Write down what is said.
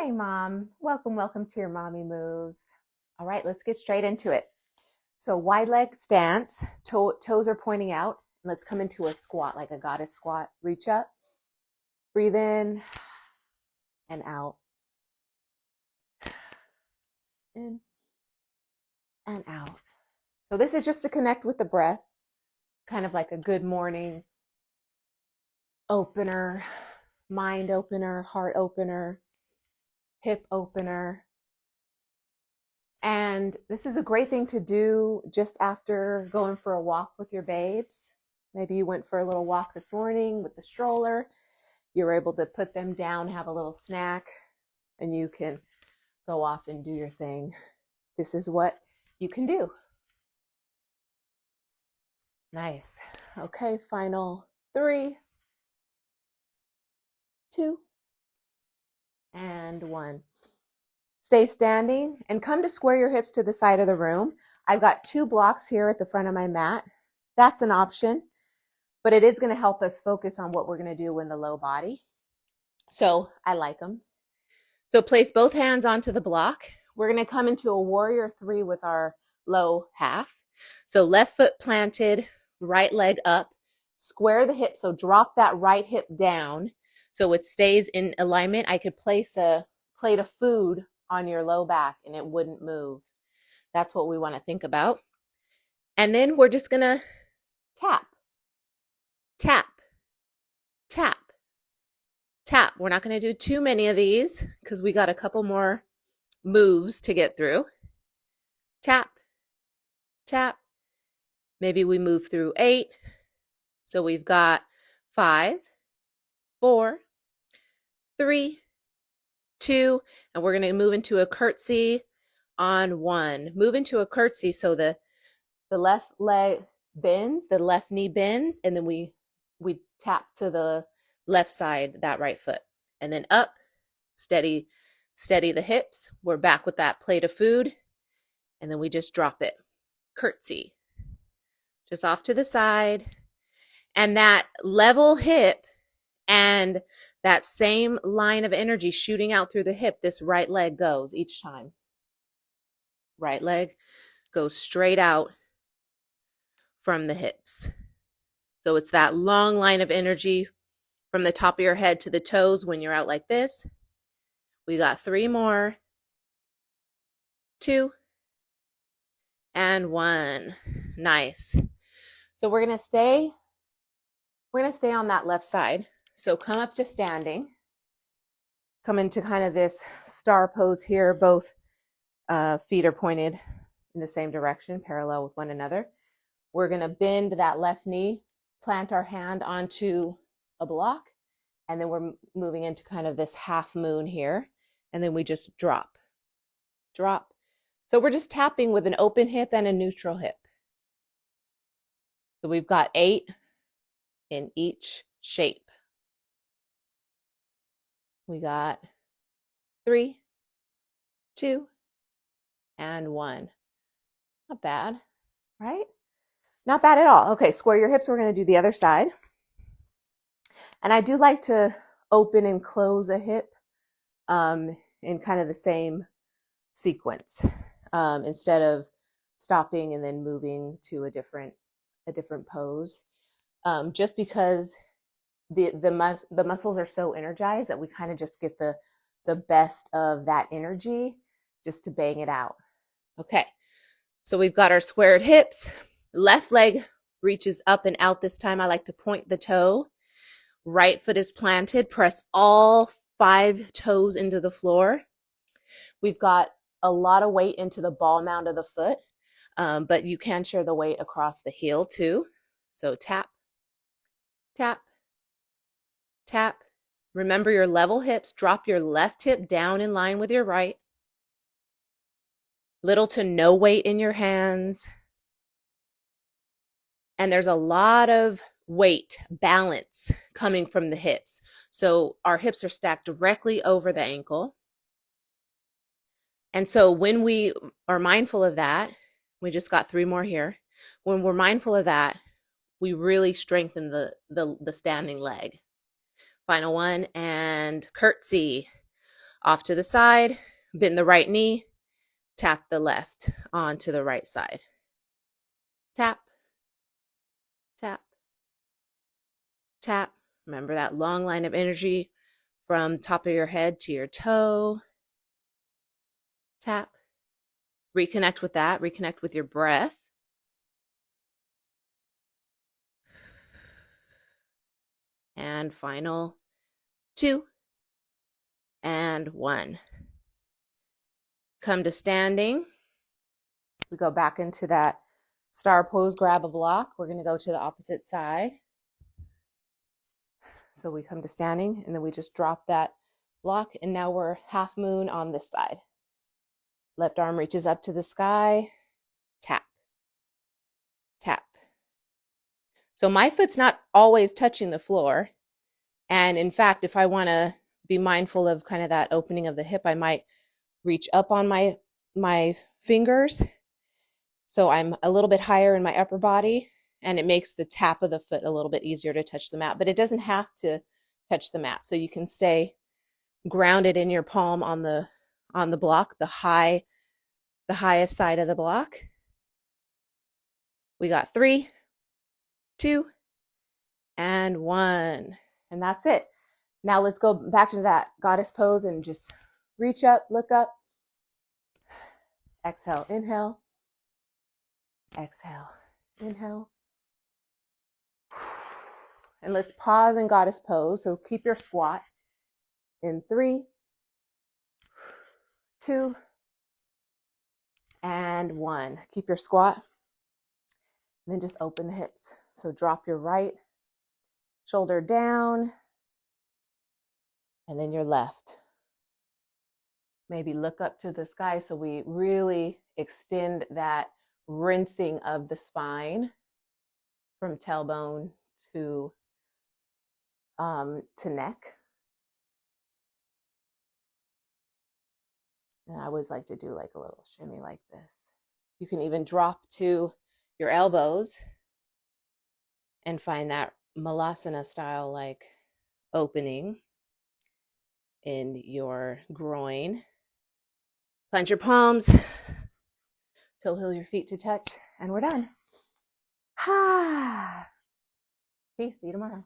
Hey, Mom. Welcome to your Mommy Moves. All right, let's get straight into it. So wide leg stance, toes are pointing out. Let's come into a squat, like a goddess squat. Reach up, breathe in and out. In and out. So this is just to connect with the breath, kind of like a good morning opener, mind opener, heart opener, hip opener. And this is a great thing to do just after going for a walk with your babes. Maybe you went for a little walk this morning with the stroller. You were able to put them down, have a little snack, and you can go off and do your thing. This is what you can do. Nice. Okay, final 3, 2, and 1. Stay standing and come to square your hips to the side of the room. I've got 2 blocks here at the front of my mat. That's an option, but it is going to help us focus on what we're going to do in the low body. So I like them. So place both hands onto the block. We're going to come into a warrior 3 with our low half. So left foot planted, right leg up, square the hip. So drop that right hip down so it stays in alignment. I could place a plate of food on your low back and it wouldn't move. That's what we want to think about. And then we're just going to tap, tap, tap, tap. We're not going to do too many of these because we got a couple more moves to get through. Tap, tap. Maybe we move through 8. So we've got 5, 4, 3, 2, and we're going to move into a curtsy on 1. Move into a curtsy so the left leg bends, the left knee bends, and then we tap to the left side, that right foot. And then up, steady the hips. We're back with that plate of food, and then we just drop it. Curtsy. Just off to the side. And that level hip and that same line of energy shooting out through the hip, this right leg goes each time. Right leg goes straight out from the hips. So it's that long line of energy from the top of your head to the toes when you're out like this. We got 3 more. 2 and 1. Nice. So we're going to stay on that left side. So come up to standing. Come into kind of this star pose here. Both feet are pointed in the same direction, parallel with one another. We're going to bend that left knee, plant our hand onto a block, and then we're moving into kind of this half moon here. And then we just drop, drop. So we're just tapping with an open hip and a neutral hip. So we've got 8 in each shape. We got 3, 2, and 1. Not bad, right? Not bad at all. Okay, square your hips. We're going to do the other side. And I do like to open and close a hip in kind of the same sequence instead of stopping and then moving to a different pose. Just because the muscles are so energized that we kind of just get the best of that energy just to bang it out. Okay, so we've got our squared hips. Left leg reaches up and out this time. I like to point the toe. Right foot is planted. Press all 5 toes into the floor. We've got a lot of weight into the ball mound of the foot, but you can share the weight across the heel too. So tap, tap, tap. Remember your level hips. Drop your left hip down in line with your right. Little to no weight in your hands. And there's a lot of weight, balance coming from the hips. So our hips are stacked directly over the ankle. And so when we are mindful of that, we just got 3 more here. When we're mindful of that, we really strengthen the standing leg. Final one, and curtsy. Off to the side, bend the right knee, tap the left onto the right side. Tap, tap, tap. Remember that long line of energy from top of your head to your toe. Tap. Reconnect with that. Reconnect with your breath. And final 2 and 1. Come to standing. We go back into that star pose, grab a block. We're going to go to the opposite side. So we come to standing, and then we just drop that block, and now we're half moon on this side. Left arm reaches up to the sky. Tap, tap. So my foot's not always touching the floor. And in fact, if I want to be mindful of kind of that opening of the hip, I might reach up on my fingers. So I'm a little bit higher in my upper body, and it makes the tap of the foot a little bit easier to touch the mat, but it doesn't have to touch the mat. So you can stay grounded in your palm on the block, the highest side of the block. We got 3, 2, and 1. And that's it. Now let's go back to that goddess pose and just reach up, look up. Exhale, inhale. Exhale, inhale. And let's pause in goddess pose. So keep your squat in 3, 2, and 1. Keep your squat. And then just open the hips. So drop your right shoulder down, and then your left. Maybe look up to the sky so we really extend that rinsing of the spine from tailbone to neck. And I always like to do like a little shimmy like this. You can even drop to your elbows and find that malasana style like opening in your groin. Plant your palms, toe heel your feet to touch, and we're done. Peace. See you tomorrow.